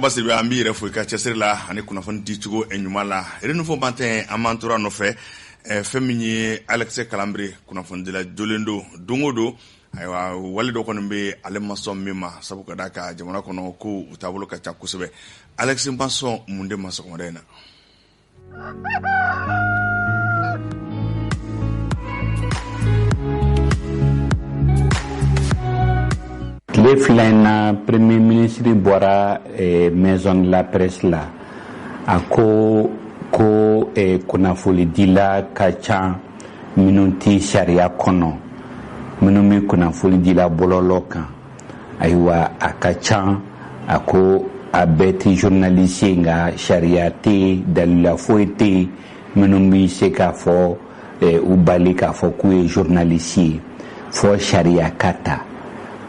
Basi be ambi refo ka chesirla ani kuna fon dichugo enyumala renu fo bantin amantura no fe feminyi Alex Kalambri kuna fon dila jolendo dungodo aywa walido kono be ale masom mima sabu ka daka jamana kono ko utabulo ka chakusebe Alex Mpanson munde masoko modena Le filana premier ministre bora maison de la presse la ako ko kunafuli dila kacha minuti sharia kono minumi kunafuli dila bololoka aywa akacha ako abeti journaliste nga sharia te dalila foete minumi seka fo ubalika fo ku journaliste fo sharia kata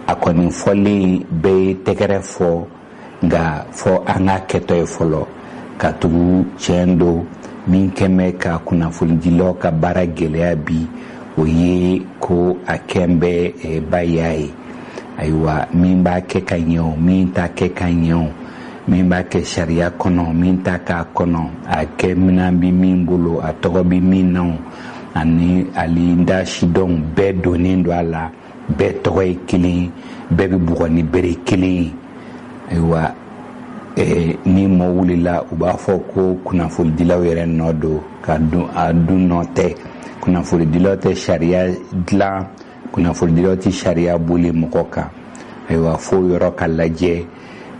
akoni foli be tegere fo nga fo anga keto e folo katugu chendo min keme ka kuna foli dilo ka baragele abi oye ko akembe bayai aywa min ba ke kanyo min ta ke kanyo min ba ke sharia kono min ta ka kono ake minambi min bulu atogo bi min non ani alinda shidong be donindo ala be toy kili be bugoni bere kili aywa ni mo wulila uba foko kuna ful dilaw yere nodo ka adu note kuna ful dilote sharia dla kuna ful diloti sharia buli mokoka aywa fo yoro kalaje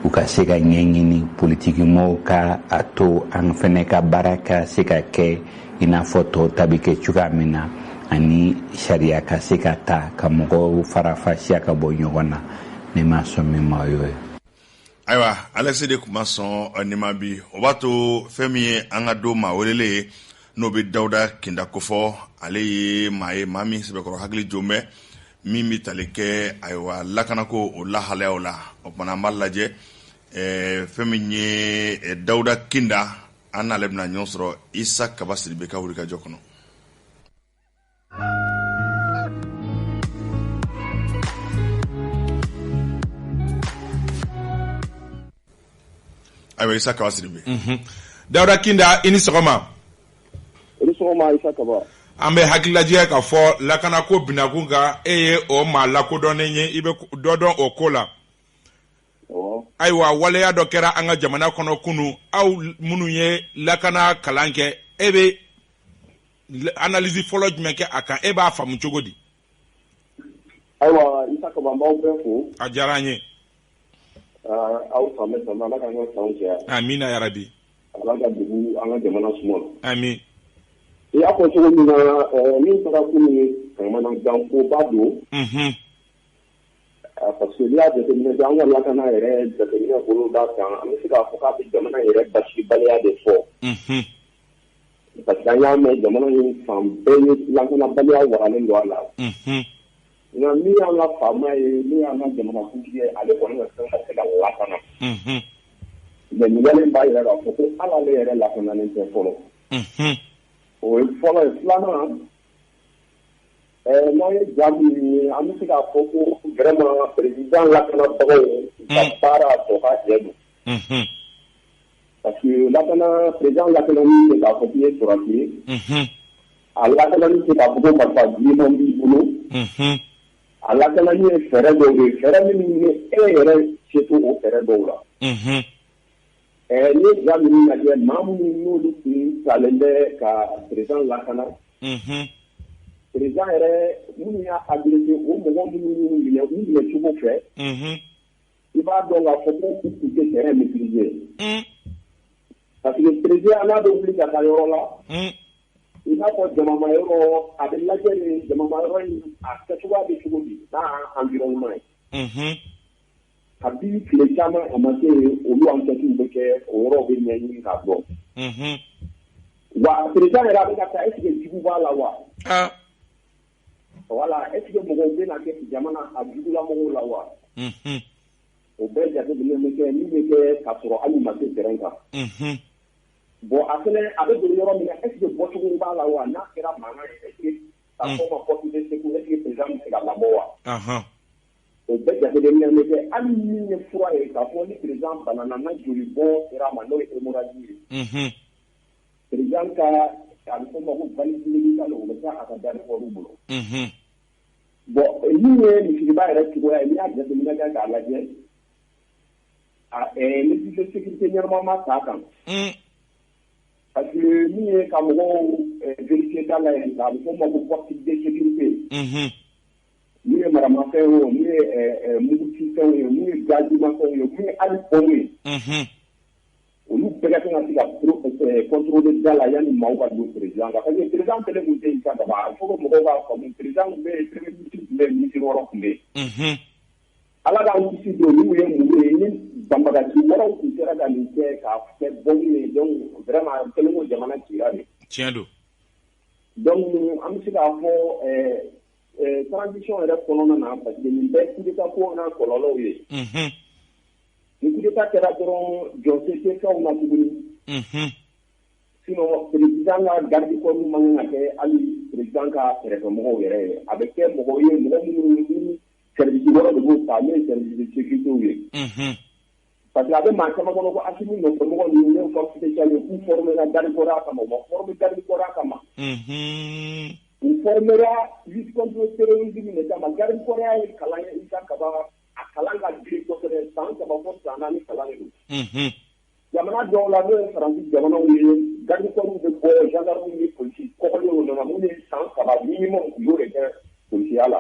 ukasega nyengini politiki mo ka ato an feneka baraka sika ke ina foto tabike chukamina ani sharia ka sikata kamugo farafashia ka bonyogona ne masomi mayo aywa Alex de Kumason animabi obato femi anga do ma wolele no be Dauda Kinda Kofo ale mai mami sebe ko hagli jome mimi taleke aywa lakanako o la haleola opana malaje femi nye Dauda Kinda ana lebna nyonsro Isa Kabasiri be ka hurika jokono aywa Isa Kabasiri be Dauda Kinda ini sogoma Isa Kaba ambe hakilaje ka fo lakana ko binakunga o ma lakodonenye ibe dodon okola aywa wale ya dokera anga jamana kono kunu au munu ye lakana kalanke ebe analyse follow jumeke aka eba famu chogodi aywa Isa Kaba mbaw befo ajaranye au famesa na laka ngo saunja amina ya rabbi alaga dugu anga jamana small amin ya ko so ni sara kunu kamana ganko bado parce que là de tenir dans la kana ere de tenir bolo da kan amsika ko ka bi jamana ere bashi balia de fo parce que ya me jamana ni fam be la kana balia wala ndo ala na mi ala fama ni ala jamana kunje ale ko na san ka la kana mais ni yale ba ira ko ala le ere la kana ni te folo o folo flana non jambi amsika ko vraiment président la kana bago para to ka jedu parce que la kana président la kana ni ka copier sur papier ala kana ni ka bago ma di mon bi bulo ala kana ni fere ni ere cheto o fere do la ni jambi ni na je mamu ni no ni salende ka président la kana président yɛrɛ minnu y'a agressé o mɔgɔ minnu minɛ cogo fɛ i b'a dɔn k'a fɔ ko u tun tɛ terrain maîtriser parce que président n'a bɛ wuli ka taa yɔrɔ la i n'a fɔ jamama yɔrɔ a bɛ lajɛ ni jamama yɔrɔ in a kɛcogoya bɛ cogo di n'a environnement ye kabini tile caman a ma se olu enquêtes bɛ kɛ o yɔrɔ bɛ ɲɛɲini k'a dɔn wa président yɛrɛ a bɛ ka taa est-ce que jugu b'a la wa voilà est-ce que mɔgɔw bɛna kɛ jamana a jugula mɔgɔw la wa o bɛɛ jateminɛ bɛ kɛ min bɛ kɛ k'a sɔrɔ hali ma se terrain kan bon a fɛnɛ a bɛ don yɔrɔ min na est-ce que bɔcogo b'a la wa n'a kɛra mankan ye est-ce que ka fɔ ma porte de secours est-ce que président bɛ se ka labɔ wa o bɛɛ jateminɛ bɛ kɛ hali min ye fura ye k'a fɔ ni président banana na joli bɔn sera a ma n'o ye hémorragie ye président ka a bɛ fɔ o ma ko valise médicale o bɛ taa a ka garde-corps bolo bon min ye misiriba yɛrɛ cogoya ye n'i y'a jateminɛ kɛ k'a lajɛ ni de sécurité ɲɛnama ma t'a kan parce que min ye ka mɔgɔw vérifier da la yen a bɛ fɔ o ma ko porte de sécurité min ye maramafɛn ye o min ye mugutifɛnw ye min ye gazimafɛnw ye min ye hali pɔnw ye olu bɛɛ ka kan ka se ka contrôler da la yanni maaw ka don président kan parce que président fɛnɛ kun tɛ yen sa daba il faut que mɔgɔw k'a faamu président kun bɛ yen premier ministre kun bɛ yen ministre wɔɔrɔ kun bɛ yen ala k'an kisi don n'u ye mun ye ni banbagaci wɔɔrɔw kun sera ka nin kɛ k'a kɛ bɔnni ye donc vraiment kelen ko jamana cira de tiɲɛ don donc an bɛ se k'a fɔ transition yɛrɛ kɔnɔna na parce que nin bɛɛ coup d'état ko n'a kɔlɔlɔw ye ni coup d'état kɛra dɔrɔn jɔsen tɛ fɛnw na tuguni sinon président ka garde corps man kan ka kɛ hali président ka kɛrɛfɛmɔgɔw yɛrɛ ye a bɛ kɛ mɔgɔw ye mɔgɔ minnu ni service wɛrɛ de b'o ta n'o ye service de sécurité ye parce que a bɛ maa caman kɔnɔ ko Asimi nɔfɛmɔgɔ ninnu ne force spéciale ye k'u former la garde corps a kama u ma former garde corps a kama u formera lutte contre le terrorisme de kama garde corps ye kalan ye Isa Kaba a kalan ka girin kosɛbɛ san 3 fɔ san 4 kalan de don jamana dɔw la n'o ye Faransi jamanaw ye garde corps bɛ bɔ gendarme ni polisi kɔkɔlenw nana mun ye san 3 minimum u y'o de kɛ polisiya la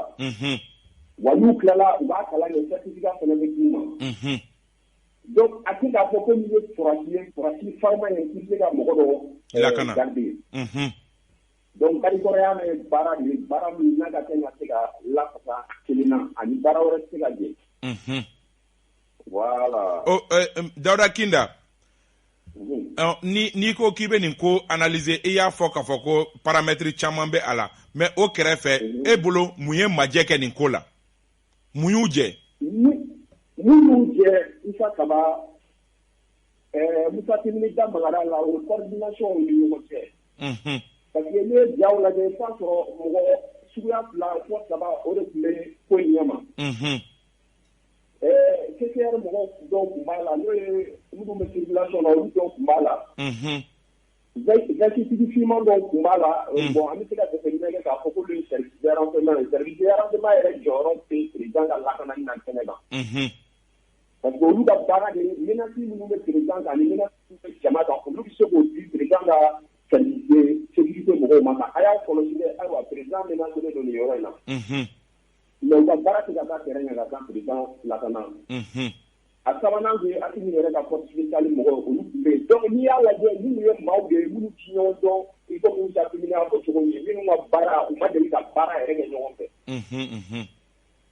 wa n'u tilala u b'a kalan kɛ certificat fana bɛ d'u ma donc a tɛ k'a fɔ ko n'i ye surasi farima ye k'i bɛ se ka mɔgɔ dɔ garder donc garde-corps ye baara de ye baara min n'a ka kɛ ka se ka lafasa kelen na ani baara wɛrɛ tɛ se ka jɛ voilà Dawuda Kinda n'i ko k'i bɛ nin ko analyser i y'a fɔ k'a fɔ ko paramètre caman bɛ a la mais o kɛrɛfɛ e bolo mun ye majɛ kɛ nin ko la mun y'u jɛ mun y'u jɛ Isa Kaba Musa Timini da magara la o coordination ni ɲɔgɔn cɛ parce que ne ye jaw lajɛ i t'a sɔrɔ mɔgɔ suguya 2 fɔ 3 o de tun bɛ ko in ɲɛma CCR mɔgɔw dɔw tun b'a la n'o ye minnu bɛ circulation na olu dɔw tun b'a la vɛsitigi fiman dɔw tun b'a la bon an bɛ se ka jateminɛ kɛ k'a fɔ k'olu ye service de renseignement ye service de renseignement yɛrɛ jɔyɔrɔ tɛ président ka lakanani na kɛnɛ kan parce que olu ka baara de menace minnu bɛ président kan ani menace minnu bɛ jama kan olu bɛ se k'o di président ka service de sécurité mɔgɔw ma kan a y'a kɔlɔsi dɛ ayiwa président menacé don nin yɔrɔ in na mais u ka baara tɛ ka taa terrain kan ka taa président lakana a sabanan tun ye Asimi yɛrɛ ka force spéciale mɔgɔw olu tun bɛ yen donc n'i y'a lajɛ minnu ye maaw de ye minnu ti ɲɔgɔn dɔn i ko Musa Timini y'a fɔ cogo min minnu ka baara u ma deli ka baara yɛrɛ kɛ ɲɔgɔn fɛ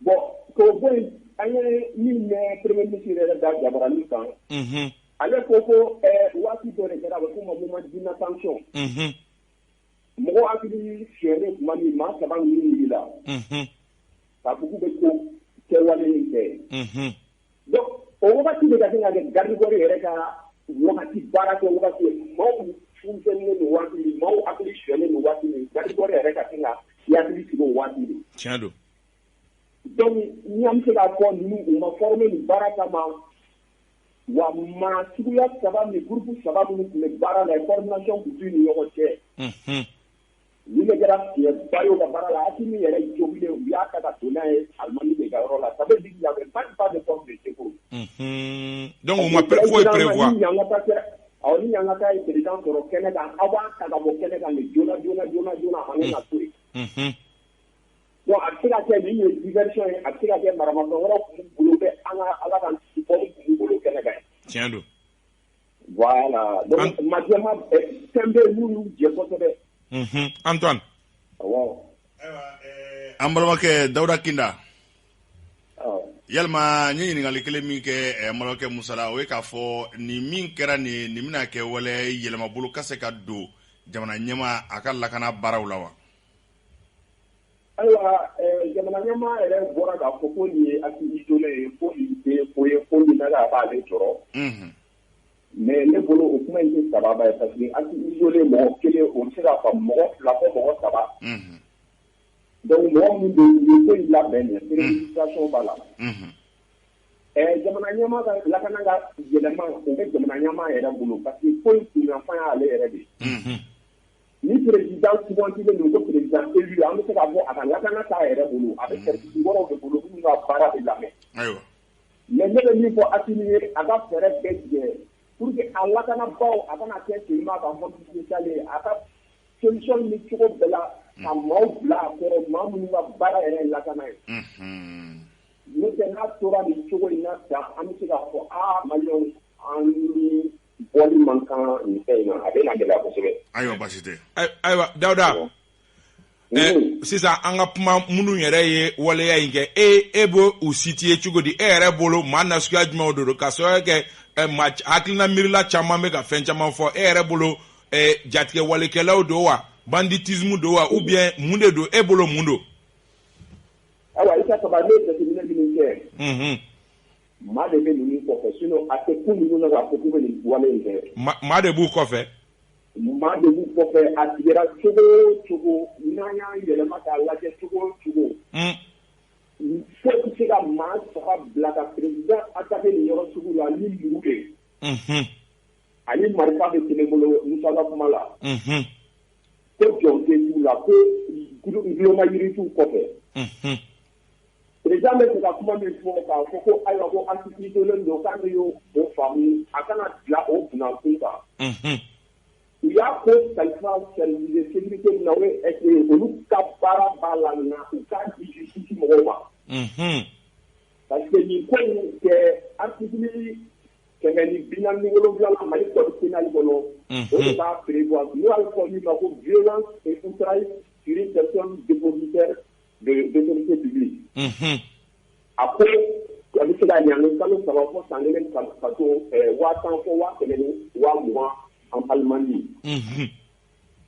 bon k'o bɔ yen an ye min mɛn premier ministre yɛrɛ da jabarani kan ale ko ko waati dɔ de kɛra a bɛ f'o ma moment d'inattention mɔgɔw hakili fiyɛlen tuma min maa 3 ninnu wulila k'a fɔ k'u bɛ ko kɛwale in kɛ donc o wagati de ka se ka kɛ garde corps yɛrɛ ka wagati baara kɛ wagati ye maaw funtɛninen don waati min maaw hakili fiyɛlen don waati min garde corps yɛrɛ ka se ka hakili sigi o waati de tiɲɛ don donc ni an bɛ se k'a fɔ ninnu u ma former nin baara kama wa maa suguya 3 ni groupe 3 minnu tun bɛ baara la coordination tun t'u ni ɲɔgɔn cɛ ni ne kɛra fiɲɛba ye o ka baara la Asimi yɛrɛ jogilen u y'a ta ka don n'a ye Alimami de ka yɔrɔ la ça veut dire qu'il y avait pas de force de secours donc u ma foyi prévoir ni Yankata ye président sɔrɔ kɛnɛ kan aw b'a ta ka bɔ kɛnɛ kan de joona a man kan ka to yen donc a bɛ se ka kɛ nin ye diversion ye a bɛ se ka kɛ maramafɛn wɛrɛw tun b'u bolo bɛ an ka Ala ka support tun b'u bolo kɛnɛ kan tiɲɛ don voilà donc majɛma fɛn bɛ minnu y'u jɛ kosɛbɛ Antoine an balimakɛ Dawuda Kinda yalima n ye ɲininkali kelen min kɛ n balimakɛ Musa la o ye k'a fɔ nin min kɛra nin bɛna kɛ wale yɛlɛmabolo ka se ka don jamana ɲɛma a ka lakana baaraw la wa ayiwa jamana ɲɛma yɛrɛ bɔra k'a fɔ ko nin ye acte isolé ye ko nin tɛ ko ye ko min na a b'ale sɔrɔ mais ne bolo o kuma in tɛ sababa ye parce que acte isolé mɔgɔ kelen o bɛ se k'a fɔ mɔgɔ 2 fɔ mɔgɔ 3 Donc mɔgɔ min don u ye ko in labɛn nin législation b'a la. Jamana ɲɛmaa ka lakana ka yɛlɛma o bɛ jamana ɲɛmaa yɛrɛ bolo parce que ko in kunyanfan y'ale yɛrɛ de. Ni président sugantilen don ko président élu an bɛ se k'a fɔ a ka lakana t'a yɛrɛ bolo a bɛ service wɛrɛw de bolo minnu ka baara bɛ lamɛn. Mais ne bɛ min fɔ Asimi ye a ka fɛɛrɛ bɛɛ tigɛ pour que a lakanabaw a kana kɛ seulement ka fond social ye a ka solution ni cogo bɛɛ la ka maaw bila a kɔrɔ maa minnu ka baara yɛrɛ ye lakana ye. N'o tɛ n'a tora nin cogo in na tan an bɛ se k'a fɔ Maliyɛnw an ni bɔli man kan nin fɛn in na a bɛ na gɛlɛya kosɛbɛ. Ayiwa baasi tɛ. Ayiwa Dawuda. Sisan an ka kuma minnu yɛrɛ ye waleya in kɛ e b'o u situé cogo di e yɛrɛ bolo maa nasuguya jumɛnw de don ka sababu kɛ maa hakilina miirila caman bɛ ka fɛn caman fɔ e yɛrɛ bolo jatigɛ walekɛlaw don wa banditisme don wa ou bien mun de don e bolo mun don. Ayiwa Isa Kaba ne jateminɛ minnu kɛ maa de bɛ ninnu kɔfɛ sinon a tɛ kun ninnu na k'a fɔ k'u bɛ nin wale in kɛ. Maa de b'u kɔfɛ. Maa de b'u kɔfɛ a tigɛra cogo o cogo n'an y'an yɛlɛma k'a lajɛ cogo o cogo. Fo tɛ se ka maa saba bila ka président attaquer nin yɔrɔ sugu la ni muru de. Ani marifa bɛ tɛnɛ bolo Musa ka kuma la. Ko jɔn tɛ t'u la ko guloma yiri t'u kɔfɛ. Président bɛ se ka kuma min fɔ k'a fɔ ko ayiwa ko anticristolen don k'an bɛ y'o faamu a kana bila o kunnafoni kan. U y'a ko kalifa service de sécurité min na o ye olu ka baara b'a la na u k'a di justice mɔgɔw ma. Parce que nin ko in kɛ article 147 Mali code pénal kɔnɔ o de b'a prévoir n'o y'a fɔ min ma ko violence et outrage sur une personne dépositaire d'autorité publique. A ko a bɛ se ka ɲangi kalo 3 fɔ san 1 ka to 500 fɔ 120 en Allemagne.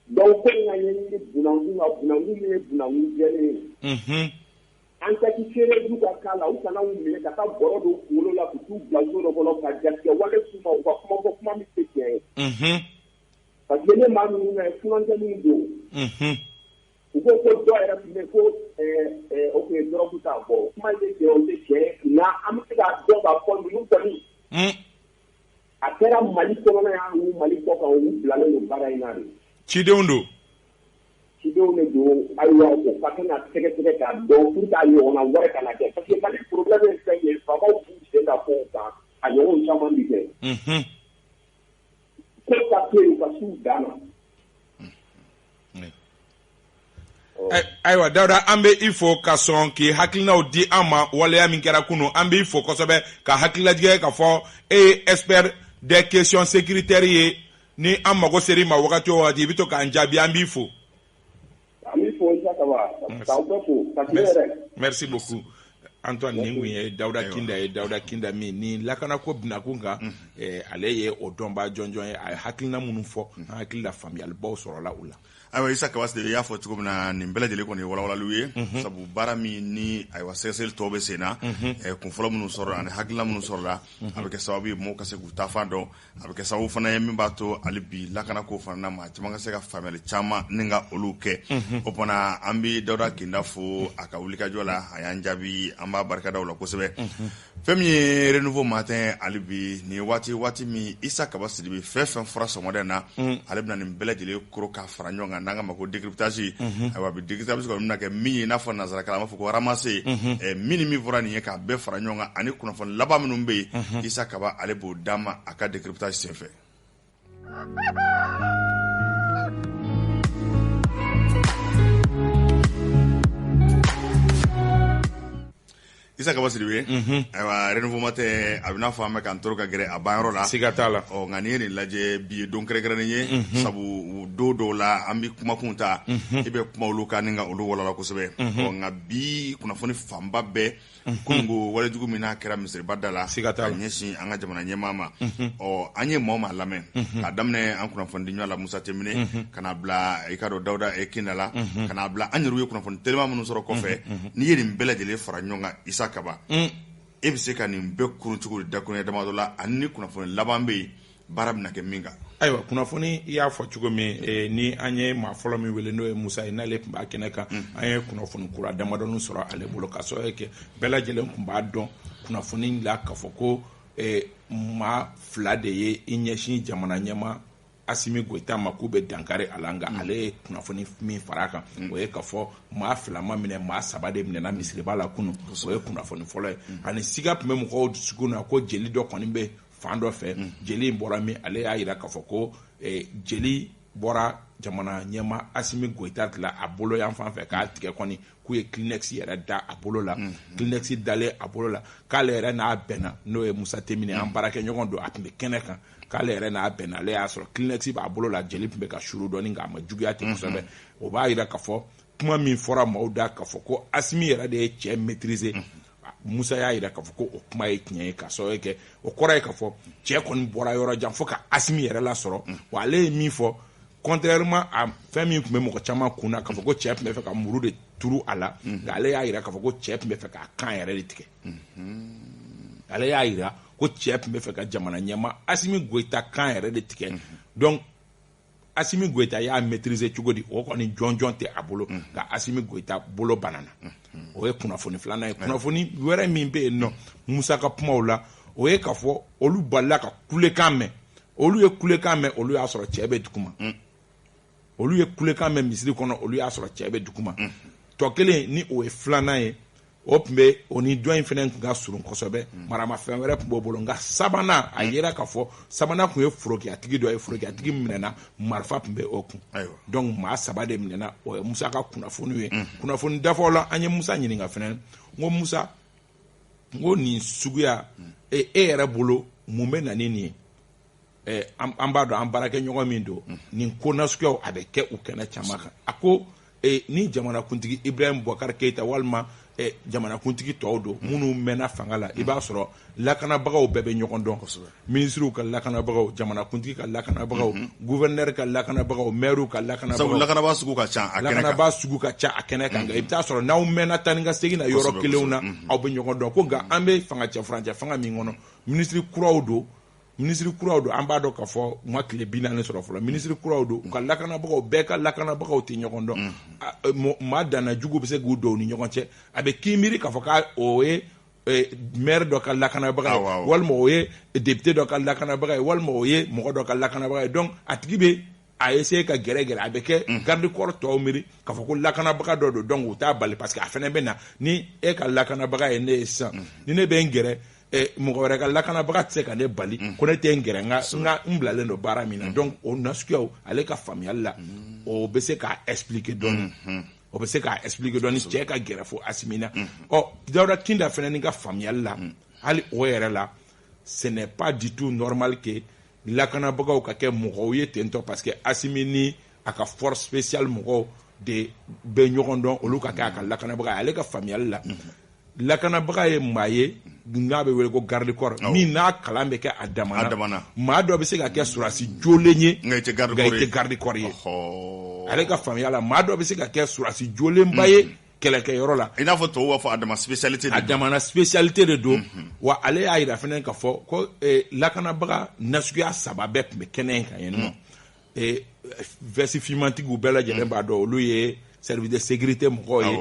Donc ko in ka ɲɛɲini bunakun min ye bunakun jɛlen ye. Enquêteurs du ka k'a la u kana u minɛ ka taa bɔrɔ don kunkolo la k'u t'u bila so dɔ kɔnɔ ka jatigɛ wale s'u ma u ka kuma fɔ kuma min tɛ tiɲɛ ye. Parce que ne maa minnu na funankɛninw don. U ko ko dɔ yɛrɛ tun bɛ ko o tun ye dɔrɔgu t'a bɔ kuma in tɛ tiɲɛ o tɛ tiɲɛ nka an bɛ se k'a dɔn k'a fɔ ninnu kɔni a kɛra Mali kɔnɔna yan u Mali kɔ kan u bilalen don baara in na de. Cidenw don. Cidenw de don ayiwa o ka kan ka sɛgɛsɛgɛ k'a dɔn pour que a ɲɔgɔnna wɛrɛ kana kɛ parce que Mali problème ye fɛn ye faamaw b'u sen ka fɔ o kan a ɲɔgɔn caman bi kɛ. Ko ka to yen ka s'u dan na. Ayiwa Dawuda an bɛ i fo ka sɔn k'i hakilinaw di an ma waleya min kɛra kunun an b'i fo kosɛbɛ ka hakililajigɛ k'a fɔ e ye expert des questions sécuritaires ye ni an mago ser'i ma wagati o wagati i bɛ to k'an jaabi an b'i fo. An b'i fo Isa Kaba k'aw bɛɛ fo ka tile yɛrɛ. Merci beaucoup. Antoine nin kun ye Dawuda Kinda min ni lakanako binakun kan ale ye o dɔnba jɔnjɔn ye a ye hakilina minnu fɔ an hakili la faamuyalibaw sɔrɔla u la. Ayiwa Isa Kaba i y'a fɔ cogo min na nin bɛɛ lajɛlen kɔni ye walawalaliw ye sabu baara min ni ayiwa sɛgɛsɛgɛli tɔw bɛ sen na kunfɔlɔ minnu sɔrɔla ani hakilina minnu sɔrɔla a bɛ kɛ sababu ye mɔgɔw ka se k'u taafan dɔn a bɛ kɛ sababu fana ye min b'a to hali bi lakanako fana na maa caman ka se ka faamuyali caman ni ka olu kɛ o kumana an bɛ Dawuda Kinda fo a ka wulikajɔ la a y'an jaabi an b'a barikada o la kosɛbɛ fɛn min ye renouveau matin hali bi nin waati min Isa Kaba Sidibe fɛn fɔra sɔgɔmada in na ale bɛna nin bɛɛ lajɛlen koro k'a fara ɲɔgɔn kan n'an ka ma ko décryptage ayiwa bi décryptage kɔni bɛna kɛ min ye n'a fɔ nanzarakan an b'a fɔ ko ramasse min ni min fɔra nin ye k'a bɛɛ fara ɲɔgɔn kan ani kunnafoni laban minnu bɛ yen Isa Kaba ale b'o d'a ma a ka décryptage senfɛ. Isa Kaba Sidibe ayiwa renouveau matin a bɛ n'a fɔ an bɛ k'an tɔɔrɔ ka gɛrɛ a banyɔrɔ la siga t'a la nka n'i ye nin lajɛ bi ye don kɛrɛnkɛrɛnnen ye sabu don dɔw la an bɛ kumakun ta i bɛ kuma olu kan ni ka olu walawala kosɛbɛ nka bi kunnafoni fanba bɛɛ kununko walejugu min n'a kɛra misiriba da la ka ɲɛsin an ka jamana ɲɛmaa ma an ye maa o maa lamɛn k'a daminɛ an kunnafoni di ɲɔgɔn la Musa Temine ka n'a bila i ka dɔn Dawuda Kinda la ka n'a bila an yɛrɛw ye kunnafoni telima minnu sɔrɔ kɔfɛ n'i ye nin bɛɛ lajɛlen fara ɲɔgɔn kan Isa Kaba e bɛ se ka nin bɛɛ kurun cogo di dakuruɲɛ damadɔ la ani ni kunnafoni laban bɛ yen baara bɛna kɛ min kan. Ayiwa kunnafoni i y'a fɔ cogo min ni an ye maa fɔlɔ min wele n'o ye Musa ye n'ale tun b'a kɛnɛ kan an ye kunnafoni kura damadɔni sɔrɔ ale bolo ka sɔrɔ kɛ bɛɛ lajɛlen tun b'a dɔn kunnafoni la k'a fɔ ko maa 2 de ye i ɲɛsin jamana ɲɛma Asimi Goita ma k'u bɛ dankari a la nka ale ye kunnafoni min fara a kan o ye k'a fɔ maa 2 ma minɛ maa 3 de minɛna misiriba la kunun o ye kunnafoni fɔlɔ ye ani siga tun bɛ mɔgɔw dusukun na ko jeli dɔ kɔni bɛ fan dɔ fɛ jeli in bɔra min ale y'a jira k'a fɔ ko jeli bɔra jamana ɲɛma Asimi Goita la a bolo yan fan fɛ k'a tigɛ kɔni k'u ye Kleenex yɛrɛ da a bolo la Kleenex dalen a bolo la k'ale yɛrɛ n'a bɛnna n'o ye Musa Temine an baarakɛɲɔgɔn don a tun bɛ kɛnɛ kan k'ale yɛrɛ n'a bɛnna ale y'a sɔrɔ Kleenex b'a bolo la jeli tun bɛ ka suru dɔɔni nka a ma juguya ten kosɛbɛ o b'a jira k'a fɔ kuma min fɔra maaw da k'a fɔ ko Asimi yɛrɛ de ye cɛ maîtriser Musa y'a jira k'a fɔ ko o kuma ye tiɲɛ ye k'a sɔrɔ kɛ o kɔrɔ ye k'a fɔ cɛ kɔni bɔra yɔrɔ jan fo ka Asimi yɛrɛ la sɔrɔ wa ale ye min fɔ contrairement à fɛn min tun bɛ mɔgɔ caman kun na k'a fɔ ko cɛ tun bɛ fɛ ka muru de turu a la nka ale y'a jira k'a fɔ ko cɛ tun bɛ fɛ k'a kan yɛrɛ de tigɛ ale y'a jira ko cɛ tun bɛ fɛ ka jamana ɲɛma Asimi Goita kan yɛrɛ de tigɛ donc Asimi Goita y'a maîtriser cogo di o kɔni jɔnjɔn tɛ a bolo nka Asimi Goita bolo banana o ye kunnafoni filanan ye kunnafoni wɛrɛ min bɛ yen nɔ Musa ka kumaw la o ye k'a fɔ olu balila ka kulekan mɛn olu ye kulekan mɛn olu y'a sɔrɔ cɛ bɛ duguma olu ye kulekan mɛn misiri kɔnɔ olu y'a sɔrɔ cɛ bɛ duguma tɔ kelen ni o ye filanan ye o tun bɛ o ni dɔ in fana tun ka surun kosɛbɛ maramafɛn wɛrɛ tun b'o bolo nka sabanan a yera k'a fɔ sabanan tun ye forokiyatigi dɔ ye forokiyatigi minɛna marifa tun bɛ o kun donc maa 3 de minɛna o ye Musa ka kunnafoni ye kunnafoni dafaw la an ye Musa ɲininka fana n ko Musa n ko nin suguya e yɛrɛ bolo mun bɛ na ni nin ye an b'a dɔn an baarakɛɲɔgɔn min don nin ko nasuguyaw a bɛ kɛ u kɛnɛ caman kan a ko ni jamanakuntigi Ibrahim Boubacar Keita walima jamanakuntigi tɔw don minnu mɛnna fanga la i b'a sɔrɔ lakanabagaw bɛɛ bɛ ɲɔgɔn dɔn ministres ka lakanabagaw jamanakuntigi ka lakanabagaw gouverneur ka lakanabagaw maire ka lakanabagaw sabu lakanabaa sugu ka ca a kɛnɛ kan lakanabaa sugu ka ca a kɛnɛ kan nka i bɛ taa sɔrɔ n'aw mɛnna taa ni ka segin na yɔrɔ kelenw na aw bɛ ɲɔgɔn dɔn ko nka an bɛ fanga cɛfurancɛ fanga min kɔnɔ ministre kuraw don an b'a dɔn k'a fɔ u ma tile 40 sɔrɔ fɔlɔ ministre kuraw don u ka lakanabagaw bɛɛ ka lakanabagaw tɛ ɲɔgɔn dɔn maa danna jugu bɛ se k'u don u ni ɲɔgɔn cɛ a bɛ k'i miiri k'a fɔ k'o ye maire dɔ ka lakanabaga ye walima o ye député dɔ ka lakanabaga ye walima o ye mɔgɔ dɔ ka lakanabaga ye donc a tigi bɛ a essayer ka gɛrɛ a bɛ kɛ garde corps tɔw miiri k'a fɔ ko lakanabaga dɔ don donc u t'a bali parce que a fana bɛ na ni e ka lakanabaga ye ne ye sisan ni ne bɛ n gɛrɛ mɔgɔ wɛrɛ ka lakanabaga tɛ se ka ne bali ko ne tɛ n gɛrɛ n bilalen don baara min na donc o nasuguyaw ale ka faamuyali la o bɛ se k'a expliquer dɔɔni o bɛ se k'a expliquer dɔɔni cɛ ka gɛrɛ fo Asimi na Dawuda Kinda fana ni ka faamuyali la hali o yɛrɛ la ce n'est pas du tout normal que lakanabagaw ka kɛ mɔgɔw ye tentɔ parce que Asimi ni a ka force spéciale mɔgɔw de bɛ ɲɔgɔn dɔn olu ka kɛ a ka lakanabaga ale ka faamuyali la lakanabaga ye maa ye n'a bɛ wele ko garde corps min n'a kalan bɛ kɛ a damana maa dɔ bɛ se ka kɛ surasi jolen ye nka i tɛ garde corps ye ale ka faamuya la maa dɔ bɛ se ka kɛ surasi jolenba ye kɛlɛkɛyɔrɔ la i n'a fɔ tɔw b'a fɔ a dama spécialité a damana spécialité de don wa ale y'a jira fana k'a fɔ ko lakanabaga nasuguya 3 bɛɛ tun bɛ kɛnɛ in kan yen nɔ veste fimantigiw bɛɛ lajɛlen b'a dɔn olu ye service de sécurité mɔgɔw ye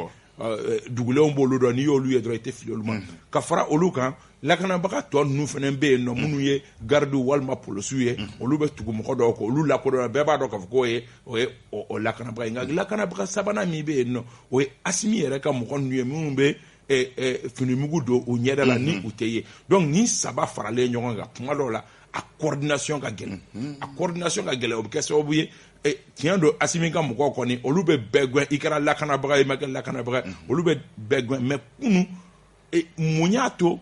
dugulenw b'olu dɔn n'i y'olu ye dɔrɔn i tɛ fili olu ma ka fara olu kan lakanabaga tɔ ninnu fana bɛ yen nɔ minnu ye gardiw walima polisiw ye olu bɛ tugu mɔgɔ dɔw kɔ olu lakodɔnna bɛɛ b'a dɔn k'a fɔ ko o ye lakanabaga ye nka lakanabaga sabanan min bɛ yen nɔ o ye Asimi yɛrɛ ka mɔgɔ ninnu ye minnu bɛ finimugu don u ɲɛda la ni u tɛ ye donc ni 3 faralen ɲɔgɔn kan tuma dɔw la a coordination ka gɛlɛn o bɛ kɛ sababu ye tiɲɛ don Asimi ka mɔgɔw kɔni olu bɛ bɛɛ gɛn i kɛra lakanabaga ye i ma kɛ lakanabaga olu bɛ bɛɛ gɛn mais kunu mun y'a to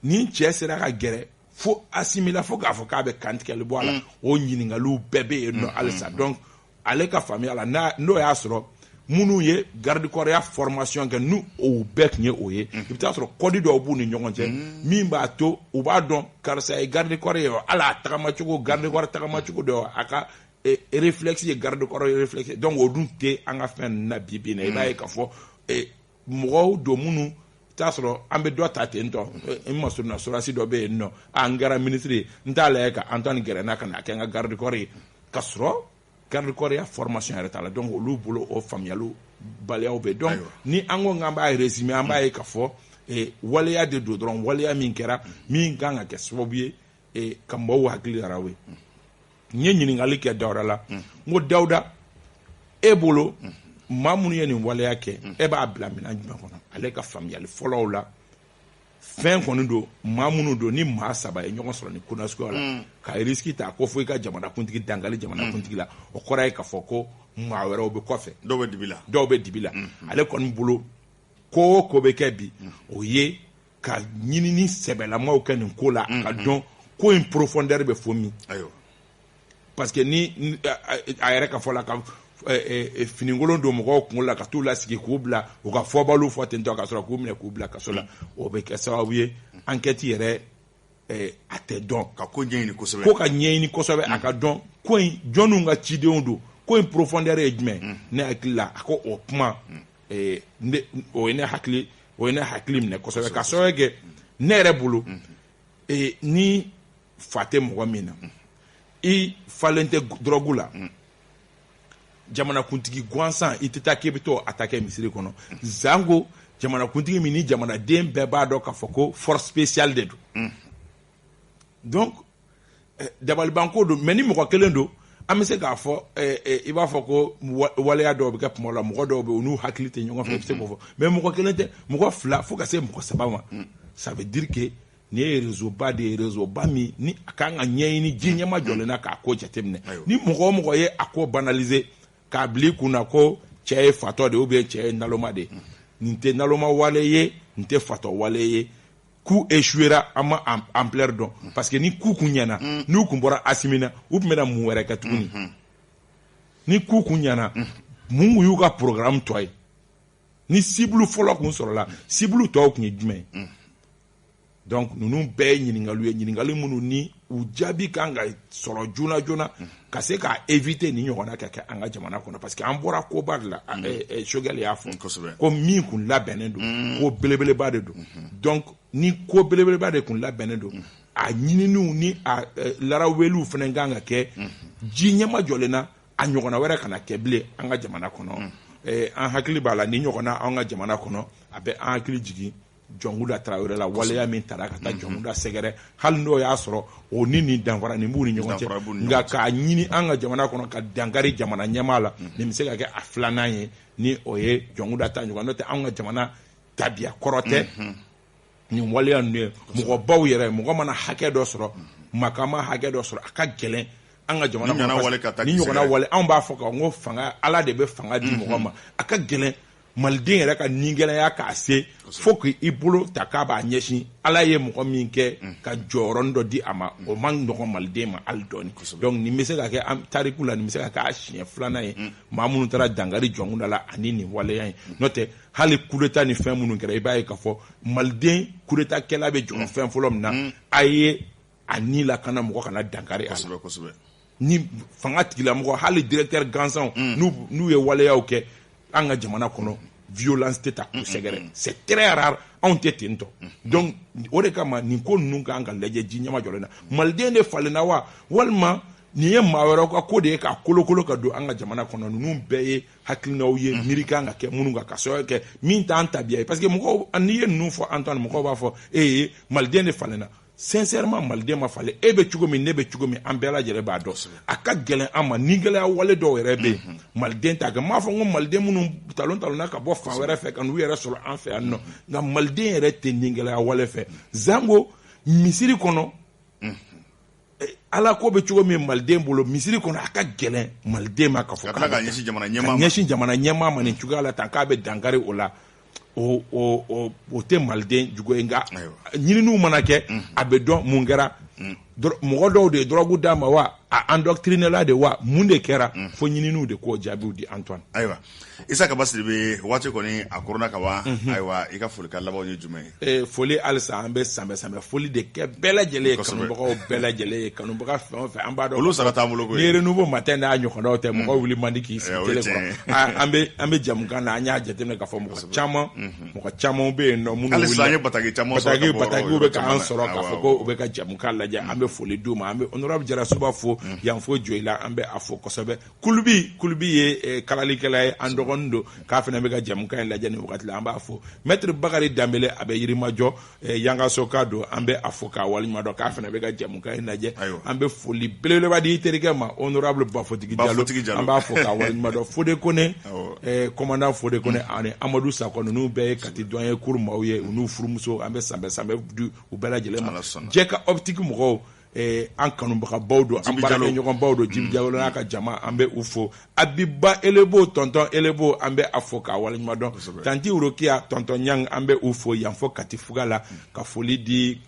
ni cɛ sera ka gɛrɛ fo Asimi la fo k'a fɔ k'a bɛ kantigɛli bɔ a la o ɲininkaliw bɛɛ bɛ yen nɔ halisa donc ale ka faamuya la n'o y'a sɔrɔ minnu ye garde corps ya formation kɛ n'u o bɛɛ tun ye o ye i bɛ taa sɔrɔ kɔdi dɔw b'u ni ɲɔgɔn cɛ min b'a to u b'a dɔn karisa ye garde corps ye hali a tagamacogo garde corps tagamacogo dɔ a ka réflexe ye garde corps réflexe donc o dun tɛ an ka fɛn ninnu na bi na i b'a ye k'a fɔ mɔgɔw don minnu t'a sɔrɔ an bɛ dɔ ta ten tɔ n ma suruna surasi dɔ bɛ yen nɔ n kɛra ministre ye n t'a lajɛ ka Antoine gɛrɛna ka na kɛ n ka garde corps ye ka sɔrɔ garde corps ya formation yɛrɛ t'a la donc olu bolo o faamuyali baliyaw bɛ donc ni an ko k'an b'a résumer an b'a ye k'a fɔ waleya de don dɔrɔn waleya min kɛra min kan ka kɛ sababu ye ka mɔgɔw hakili yɛrɛ ye n ye ɲininkali kɛ Dawuda la n ko Dawuda e bolo maa minnu ye nin waleya kɛ e b'a bila minɛn jumɛn kɔnɔ ale ka faamuyali fɔlɔw la fɛn kɔni don maa minnu don ni maa 3 ye ɲɔgɔn sɔrɔ ni ko nasuguya la ka risque ta ko fo i ka jamanakuntigi dangali jamanakuntigi la o kɔrɔ ye k'a fɔ ko maa wɛrɛw bɛ kɔfɛ dɔw bɛ dibi la ale kɔni bolo ko o ko bɛ kɛ bi o ye ka ɲinini sɛbɛlamaw kɛ nin ko la ka dɔn ko in profondeur bɛ fo min parce que ni a yɛrɛ ka fɔ la ka finikolon don mɔgɔw kunkolo la ka t'u lasigi k'u bila u ka fɔbaliw fɔ ten tɔ ka sɔrɔ k'u minɛ k'u bila kaso la o bɛ kɛ sababu ye enquête yɛrɛ a tɛ dɔn ka ko ɲɛɲini kosɛbɛ ko ka ɲɛɲini kosɛbɛ a ka dɔn ko in jɔnniw ka cidenw don ko in profondeur ye jumɛn ne hakili la a ko o kuma o ye ne hakili minɛ kosɛbɛ ka sababu kɛ ne yɛrɛ bolo ni fa tɛ mɔgɔ min na i falen tɛ drogue la jamanakuntigi gansan i tɛ taa k'i bɛ to a ta kɛ misiri kɔnɔ zango jamanakuntigi min ni jamanaden bɛɛ b'a dɔn k'a fɔ ko force spéciale de don donc dabalibanko don mais ni mɔgɔ kelen don an bɛ se k'a fɔ i b'a fɔ ko waleya dɔw bɛ kɛ kuma la mɔgɔ dɔw bɛ yen u n'u hakili tɛ ɲɔgɔn fɛ i bɛ se k'o fɔ mais mɔgɔ kelen tɛ mɔgɔ 2 fo ka se mɔgɔ 3 ma ça veut dire que ni ye réseau ba de ye réseau ba min ni a kan ka ɲɛɲini ji ɲɛma jɔlen na k'a ko jateminɛ ni mɔgɔ o mɔgɔ ye a ko banaliser k'a bila i kunna ko cɛ ye fatɔ de ou bien cɛ ye naloma de nin tɛ naloma wale ye nin tɛ fatɔ wale ye coup échouera an ma ampleur dɔn parce que ni coup kun ɲɛna n'u kun bɔra Asimi na u tun bɛna mun wɛrɛ kɛ tuguni ni coup kun ɲɛna mun y'u ka programme tɔ ye ni cible fɔlɔ kun sɔrɔla cible tɔw kun ye jumɛn ye donc ninnu bɛɛ ye ɲininkali minnu ni u jaabi kan ka sɔrɔ joona joona ka se k'a éviter ni ɲɔgɔnna ka kɛ an ka jamana kɔnɔ parce que an bɔra koba de la Choguel y'a fɔ ko min kun labɛnnen don ko belebeleba de don donc ni ko belebeleba de kun labɛnnen don a ɲininiw ni a laraweliw fana kan ka kɛ ji ɲɛma jɔlen na a ɲɔgɔnna wɛrɛ kana kɛ bilen an ka jamana kɔnɔ an hakili b'a la ni ɲɔgɔnna an ka jamana kɔnɔ a bɛ an hakili jigin Jɔnkuda Tarawele la waleya min taara ka taa Jɔnkuda sɛgɛrɛ hali n'o y'a sɔrɔ o ni danfara nin b'u ni ɲɔgɔn cɛ nka k'a ɲini an ka jamana kɔnɔ ka dankari jamana ɲɛmaa la nin bɛ se ka kɛ a 2nan ye ni o ye Jɔnkuda ta ɲɔgɔn n'o tɛ an ka jamana tabiya kɔrɔ tɛ nin waleya ninnu ye mɔgɔbaw yɛrɛ mɔgɔ mana hakɛ dɔ sɔrɔ makama hakɛ dɔ sɔrɔ a ka gɛlɛn an ka jamana kɔnɔ ni ɲɔgɔnna wale anw b'a fɔ ko fanga Ala de bɛ fanga di mɔgɔ ma a ka gɛlɛn maliden yɛrɛ ka nigɛlɛya k'a se fo k'i bolo ta k'a b'a ɲɛsin Ala ye mɔgɔ min kɛ ka jɔyɔrɔnin dɔ di a ma o man nɔgɔn maliden ma hali dɔɔni donc nin bɛ se ka kɛ an tariku la nin bɛ se ka kɛ a siɲɛ 2nan ye maa minnu taara dankari Jɔnkuda la ani nin waleya in n'o tɛ hali coup d'état ni fɛn minnu kɛra i b'a ye k'a fɔ maliden coup d'état kɛla bɛ jɔ fɛn fɔlɔ min na a ye a ni lakana mɔgɔ kana dankari a la ni fanga tigilamɔgɔ hali directeur gansanw n'u ye waleyaw kɛ an ka jamana kɔnɔ violence tɛ ta k'u sɛgɛrɛ c'est très rare anw tɛ ten tɔ donc o de kama nin ko ninnu kan ka lajɛ ji ɲɛma jɔlen na maliden de falenna wa walima nin ye maa wɛrɛw ka ko de ye k'a kolokolo ka don an ka jamana kɔnɔ ninnu bɛɛ ye hakilinaw ye miiri kan ka kɛ minnu kan ka sababu kɛ min t'an tabiya ye parce que mɔgɔw n'i ye ninnu fɔ Antoine mɔgɔw b'a fɔ maliden de falenna sincèrement maliden ma falen e bɛ cogo min ne bɛ cogo min an bɛɛ lajɛlen b'a dɔn a ka gɛlɛn an ma ni gɛlɛya wale dɔw yɛrɛ bɛ yen maliden t'a kɛ m'a fɔ ko maliden minnu talonna ka bɔ fan wɛrɛ fɛ ka n'u yɛrɛ sɔrɔ an fɛ yan nɔ nka maliden yɛrɛ tɛ ni gɛlɛya wale fɛ zango misiri kɔnɔ Ala ko bɛ cogo min maliden bolo misiri kɔnɔ a ka gɛlɛn maliden ma ka fɔ ka ɲɛsin jamana ɲɛmaa ma nin cogoya la tan k'a bɛ dankari o la o tɛ maliden jugu ye nka ɲininiw mana kɛ a bɛ dɔn mun kɛra mɔgɔ dɔw de ye drogue d'a ma wa a endoctriné la de wa mun de kɛra fo ɲininiw de k'o jaabiw di Antoine. Ayiwa Isa Kaba Sidibe waati kɔni a korona ka wa ayiwa i ka foli ka laban ye jumɛn ye foli halisa an bɛ sanbɛ foli de kɛ bɛɛ lajɛlen ye kanubagaw bɛɛ lajɛlen ye kanubaga fɛn o fɛn an b'a dɔn olu sara t'an bolo koyi ni renouveau matin n'a ɲɔgɔnnaw tɛ mɔgɔ wuli man di k'i sigi télé kɔrɔ an bɛ jamukan na an y'a jateminɛ k'a fɔ mɔgɔ caman bɛ yen nɔ minnu wuli halisa an ye bataki caman sɔrɔ batakiw bɛ k'an sɔrɔ k'a fɔ ko u bɛ ka jamukan lajɛ an bɛ foli d'u ma an bɛ honorable Jarasuba fo yan fo Joyila an bɛ a fo kosɛbɛ Kulubi ye kalalikɛla ye an dɔgɔnin don k'a fana bɛ ka jamukan in lajɛ nin wagati la an b'a fo Maître Bakari Dambele a bɛ Yirimajɔ Yangasoka don an bɛ a fo k'a waleɲuman dɔn k'a fana bɛ ka jamukan in lajɛ an bɛ foli belebeleba di i terikɛ ma honorable Bafotigi Diallo an b'a fo k'a waleɲuman dɔn Fode Kone commandant Fode Kone ani Amadou Sakɔ ninnu bɛɛ ye kati dɔn ye kuru maaw ye u n'u furumuso an bɛ sanbɛ di u bɛɛ lajɛlen ma Jɛka optique mɔgɔw an kanubagabaw don an baarakɛɲɔgɔnbaw don Jibi Jalo n'a ka jama an bɛ u fo Abiba Elebo tonton Elebo an bɛ a fo k'a waleɲuman dɔn Tanti Urokia tonton Nyang an bɛ u fo yan fo Kati Fuga la ka foli di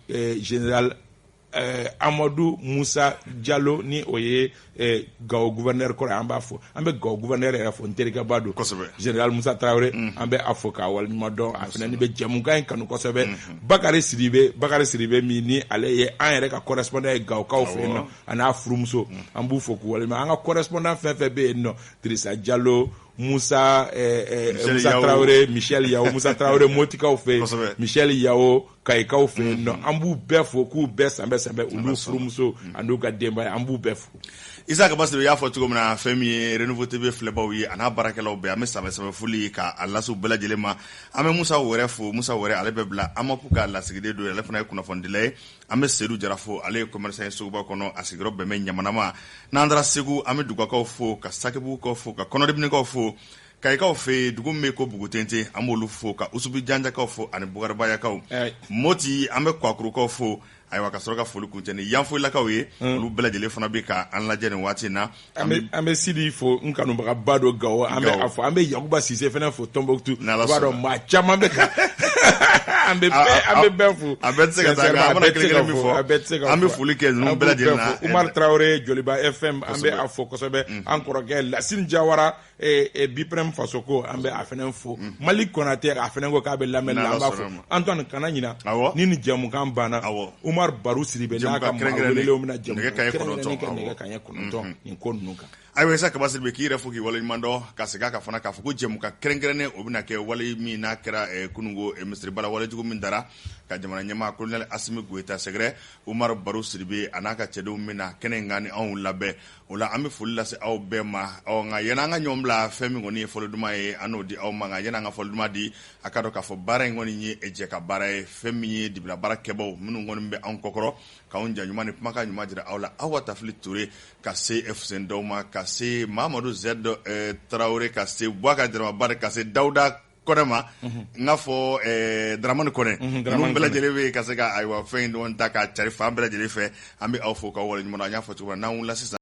général Amadou Musa Diallo ni o ye Gao gouverneur kɔrɔ an b'a fo an bɛ Gao gouverneur yɛrɛ fo n terikɛba don général Musa Traoré an bɛ a fo k'a waleɲuman dɔn a fana ni bɛ jɛmukan in kanu kosɛbɛ Bakari Sidibe min ni ale ye an yɛrɛ ka correspondant ye Gaokaw fɛ yen nɔ a n'a furumuso an b'u fo k'u waleɲuman an ka correspondant fɛn fɛn bɛ yen nɔ Dirisa Diallo Musa Traoré Michel Yao Musa Traoré Motikaw fɛ Michel Yao Kayikaw fɛ yen nɔ an b'u bɛɛ fo k'u bɛɛ sanbɛ olu furumuso an'u ka denbaya an b'u bɛɛ fo. Isa Kaba Sidibe y'a fɔ cogo min na fɛn min ye Renouveau TV filɛbaw ye a n'a baarakɛlaw bɛɛ an bɛ sanbɛ foli k'a lase u bɛɛ lajɛlen ma an bɛ Musa Wɛrɛ fo Musa Wɛrɛ ale bɛ bila Amapu ka lasigiden don ale fana ye kunnafonidila ye an bɛ Seydou Jara fo ale ye commerçant ye Sogoba kɔnɔ a sigiyɔrɔ bɛn bɛ Ɲamana ma n'an taara Segu an bɛ Dugakaw fo ka Sakebukaw fo ka Kɔnɔdibinikaw fo Kayikaw fɛ dugu min bɛ ko Bugutente an b'olu fo ka Usubi Janjakaw fo ani Bugaribayakaw Moti an bɛ Kwakurukaw fo ayiwa ka sɔrɔ ka foli kuncɛ ni Yanfoyilakaw ye olu bɛɛ lajɛlen fana bɛ ka an lajɛ nin waati in na an bɛ Sidi fo n kanubagaba dɔ Gawo an bɛ a fɔ an bɛ Yakuba Sise fana fo Tombouctou i b'a dɔn maa caman bɛ ka an bɛ bɛɛ fo a bɛɛ tɛ se ka taa an bɛna kelen min fɔ an bɛ foli kɛ ninnu bɛɛ lajɛlen na Umar Traoré Joliba FM an bɛ a fɔ kosɛbɛ an kɔrɔkɛ Lasine Jawara Biprem Fasoko an bɛ a fana fo Mali Konate a fana ko k'a bɛ lamɛnni la an b'a fɔ Antoine kana ɲina ni jɛmukan banna Umar Barou Sidibe n'a ka maa welelenw bɛna jɛmukan kɛrɛnkɛrɛnnen kɛ nɛgɛ kanɲɛ 9 nin ko ninnu kan. Ayiwa Isa Kaba Sidibe k'i yɛrɛ fo k'i waleɲuman dɔn ka segin a kan fana k'a fɔ ko jɛmukan kɛrɛnkɛrɛnnen o bɛna kɛ wale min n'a kɛra kunungo misiribala walejugu min dara ka jamana ɲɛmaa colonel Asimi Goyita sɛgɛrɛ Umar Barou Sidibe a n'a ka cɛdenw bɛna kɛnɛ in kan ni anw labɛn o la an bɛ foli lase aw bɛɛ ma nka yanni an ka ɲɔgɔn bila fɛn min kɔni ye fɔli duman ye an n'o di aw ma nka yanni an ka fɔli duman di a ka dɔn k'a fɔ baara in kɔni ye jɛ ka baara ye fɛn min ye dibila baara kɛbaw minnu kɔni bɛ anw kɔkɔrɔ k'anw jan ɲuman ni kumakan ɲuman jira aw la aw ka Tafili Ture ka se Fusen Daw ma ka se Mamadou Zed Traoré ka se Bouaka Dramabare ka se Dawuda Kɔnɛ ma n k'a fɔ Dramani Kɔnɛ ninnu bɛɛ lajɛlen bɛ ka se ka ayiwa fɛn in dɔn ta k'a cari fan bɛɛ lajɛlen fɛ an bɛ aw fo k'aw waleɲuman dɔn an y'a fɔ cogo min na n'an wulila sisan